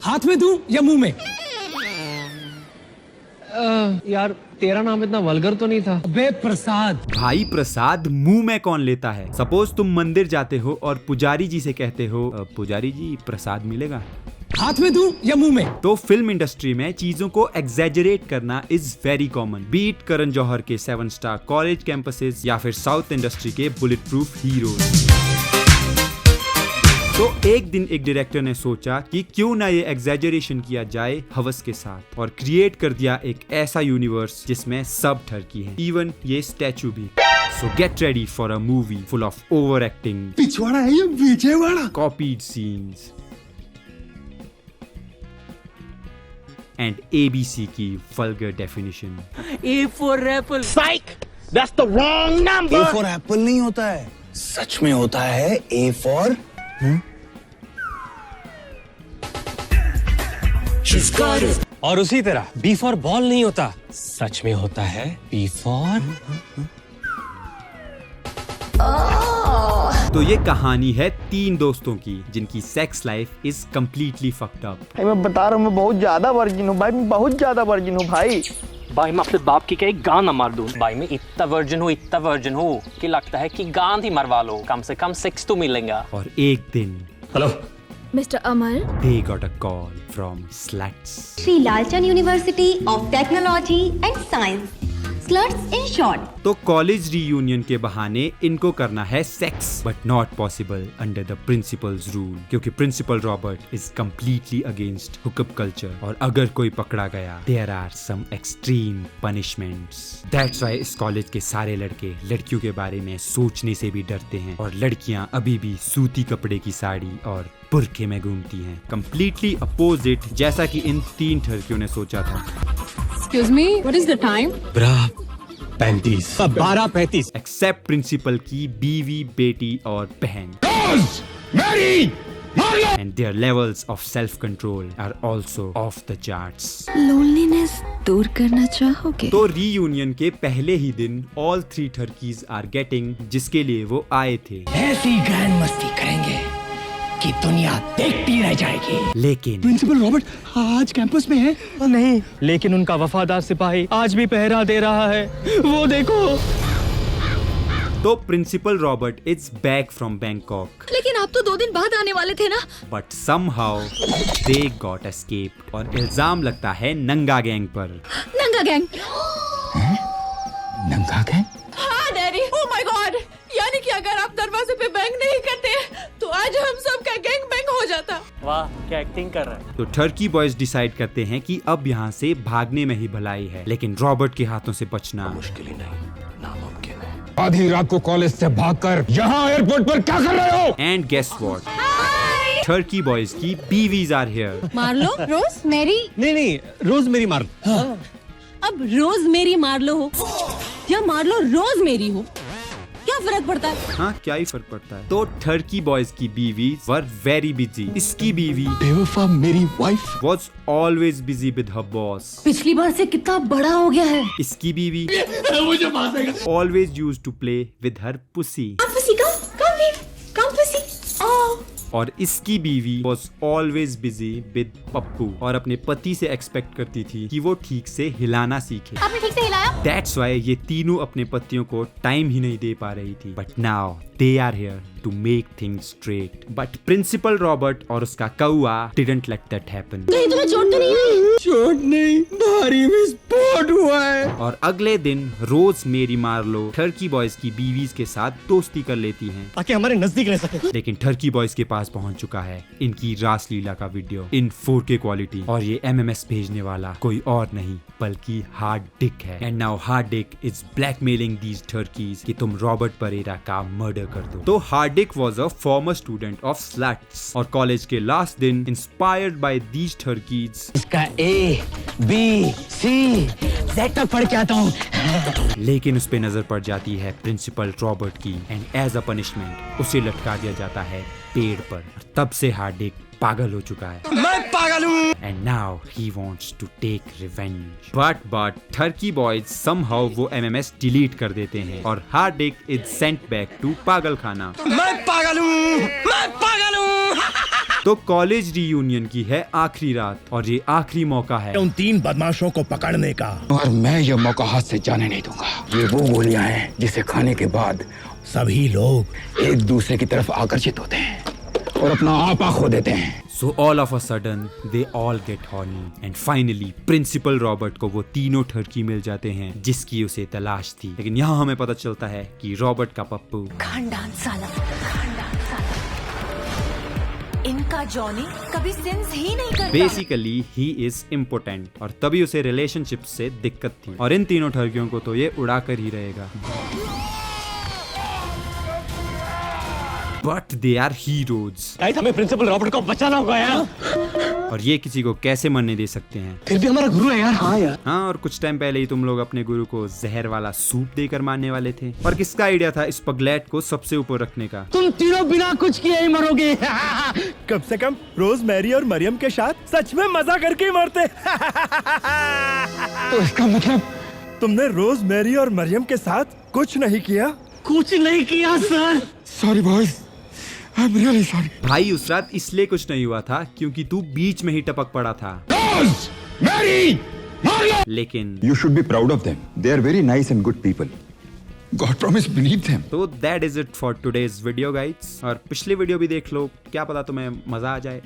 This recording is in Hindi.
हाथ में दूं या मुंह में? यार तेरा नाम इतना वल्गर तो नहीं था। बे प्रसाद। भाई प्रसाद मुंह में कौन लेता है? सपोज तुम मंदिर जाते हो और पुजारी जी से कहते हो पुजारी जी प्रसाद मिलेगा? हाथ में दूं या मुंह में? तो फिल्म इंडस्ट्री में चीजों को एग्जैजरेट करना is very common. Beat Karan Johar के 7 स्टार कॉलेज कैंपसेस या फिर साउथ इंडस्ट्री के बुलेट प्रूफ हीरोज। तो एक दिन एक डायरेक्टर ने सोचा कि क्यों ना ये एग्जैजरेशन किया जाए हवस के साथ, और क्रिएट कर दिया एक ऐसा यूनिवर्स जिसमें सब ठरकी है, इवन ये स्टैचू भी। So get ready for a movie full of overacting, पिछवाड़ा है ये Vijayawada, copied scenes and ABC की vulgar definition. A for apple. Psych! That's the wrong number! A for apple नहीं होता है, सच में होता है A for और उसी तरह बी फॉर बॉल नहीं होता, सच में होता है बी फॉर। तो ये कहानी है 3 दोस्तों की जिनकी sex life is completely fucked up. मैं बता रहा हूँ, मैं बहुत ज्यादा वर्जिन हूँ भाई, मैं बहुत ज्यादा वर्जिन हूँ भाई। भाई मैं अपने बाप की क्या एक गान न मार दूं। भाई मैं इतना वर्जिन हूँ कि लगता है कि गान ही मरवा लो, कम से कम 6 तो मिलेगा। और एक दिन hello Mr. Amar, they got a call from sluts. Sri Lalchand University of Technology and Science. Sluts in short. तो कॉलेज रीयूनियन के बहाने इनको करना है sex, but not possible under the principal's rule, क्योंकि principal Robert is completely against hookup culture, और अगर कोई पकड़ा गया there are some extreme punishments. That's why इस कॉलेज के सारे लड़के लड़कियों के बारे में सोचने से भी डरते हैं, और लड़कियां अभी भी सूती कपड़े की साड़ी और बुर्के में घूमती हैं, कम्प्लीटली अपोजिट जैसा कि इन 3 ठरकियों ने सोचा था। excuse me, what is the time? 12:35 except principal की बीवी, बेटी और बहन। And their levels of self-control are also off the charts. Loneliness दूर करना चाहोगे? तो रीयूनियन के पहले ही दिन all 3 turkeys are getting जिसके लिए वो आए थे, ऐसी ग्रैंड मस्ती करेंगे कि दुनिया देखती रह जाएगी। लेकिन प्रिंसिपल रॉबर्ट आज कैंपस में है। नहीं, लेकिन उनका वफादार सिपाही आज भी पहरा दे रहा है, वो देखो। तो principal Robert is back from Bangkok, लेकिन आप तो 2 दिन बाद आने वाले थे ना? But somehow they got escaped, और इल्जाम लगता है नंगा गैंग पर। नंगा गैंग? नंगा गैंग? हाँ डैडी, ओह माय गॉड, यानी कि अगर आप दरवाजे पे बैंग नहीं करते तो आज हम सब का गैंग बैंग हो जाता। वाह क्या एक्टिंग कर रहा है। तो टर्की बॉयज डिसाइड करते हैं कि अब यहाँ से भागने में ही भलाई है, लेकिन रॉबर्ट के हाथों से बचना मुश्किल ही नहीं, नामुमकिन है। आधी रात को कॉलेज से भागकर यहाँ एयरपोर्ट पर क्या कर रहे हो? And guess what, turkey boys की बीवीज आर हियर। मार लो रोज मेरी। नहीं, रोज मेरी मार। अब रोज मेरी मार लो हो या मार लो रोज मेरी हो, क्या फर्क पड़ता है? हाँ क्या ही फर्क पड़ता है। तो टर्की बॉयज की बीवीज वर वेरी बिजी। इसकी बीवी बेवफा मेरी wife was always busy with her boss. पिछली बार से कितना बड़ा हो गया है। इसकी बीवी always used to play with her pussy. और इसकी बीवी was always busy with Pappu, और अपने पति से एक्सपेक्ट करती थी कि वो ठीक से हिलाना सीखे। आपने ठीक से हिलाया? That's why ये तीनों अपने पतियों को टाइम ही नहीं दे पा रही थी। But now they are here to make things straight. But principal Robert और उसका कौआ didn't let that happen. नहीं तुम्हें चोट तो नहीं आई? चोट नहीं, भारी विस्फोट हुआ है। और अगले दिन रोज मेरी मार्लो टर्की बॉयज की बीवीज के साथ दोस्ती कर लेती हैं, ताकि हमारे नजदीक रह सके। लेकिन टर्की बॉयज के पास पहुंच चुका है इनकी रासलीला का वीडियो इन 4K क्वालिटी, और ये MMS भेजने वाला कोई और नहीं बल्कि हार्ड डिक है। And now hard dick is blackmailing these turkeys कि तुम रॉबर्ट परेरा का मर्डर कर दो। तो hard dick was a former student of sluts, और कॉलेज के लास्ट दिन इंस्पायर्ड बाय दीज टर्कीज इसका A-B-C Z तक पढ़ के आता हूँ। लेकिन उस पे नजर पड़ जाती है प्रिंसिपल रॉबर्ट की, एंड एज अ पनिशमेंट उसे लटका दिया जाता है पेड़ पर। तब से हार्डिक पागल हो चुका है। मैं पागल हूँ। And now he wants to take revenge. But Turkey boys somehow वो MMS डिलीट कर देते हैं और हार्दिक is sent back to पागल खाना। मैं पागल हूँ। तो तो कॉलेज रीयूनियन की है आखिरी रात और ये आखिरी मौका है उन 3 बदमाशों को पकड़ने का, और मैं ये मौका हाथ से जाने नहीं दूंगा। ये वो गोलियां हैं जिसे खाने के बाद सभी लोग एक दूसरे की तरफ आकर्षित होते हैं और अपना आपा खो देते हैं। So all of a sudden they all get horny and finally principal Robert को वो तीनों ठरकी मिल जाते हैं जिसकी उसे तलाश थी। लेकिन यहाँ हमें पता चलता है कि रॉबर्ट का पप्पू खानदान साला इनका जॉनी कभी सेंस ही नहीं करता। बेसिकली ही इज इम्पोर्टेंट और तभी उसे रिलेशनशिप से दिक्कत थी और इन तीनों ठरकियों को तो ये उड़ा कर ही रहेगा। But they are heroes. हमें प्रिंसिपल रॉबर्ट को बचाना होगा यार। और ये किसी को कैसे मरने दे सकते हैं? फिर भी हमारा गुरु है यार। हाँ यार। हाँ, और कुछ टाइम पहले ही तुम लोग अपने गुरु को जहर वाला सूप देकर मारने वाले थे। और किसका आइडिया था इस पगलेट को सबसे ऊपर रखने का? तुम तीनों बिना कुछ किए ही मरोगे। कम से कम रोज मैरी और मरियम के साथ सच में मजा करके ही मरते। तो इसका मतलब तुमने रोज मैरी और मरियम के साथ कुछ नहीं किया? कुछ नहीं किया sir. Sorry boys, I am really sorry. भाई उस रात इसलिए कुछ नहीं हुआ था क्योंकि तू बीच में ही टपक पड़ा था। मैरी, लेकिन You should be proud of them. They are very nice and good people. God promise believe them. तो that is it for today's video guides. और पिछली वीडियो भी देख लो, क्या पता तुम्हें मजा आ जाए।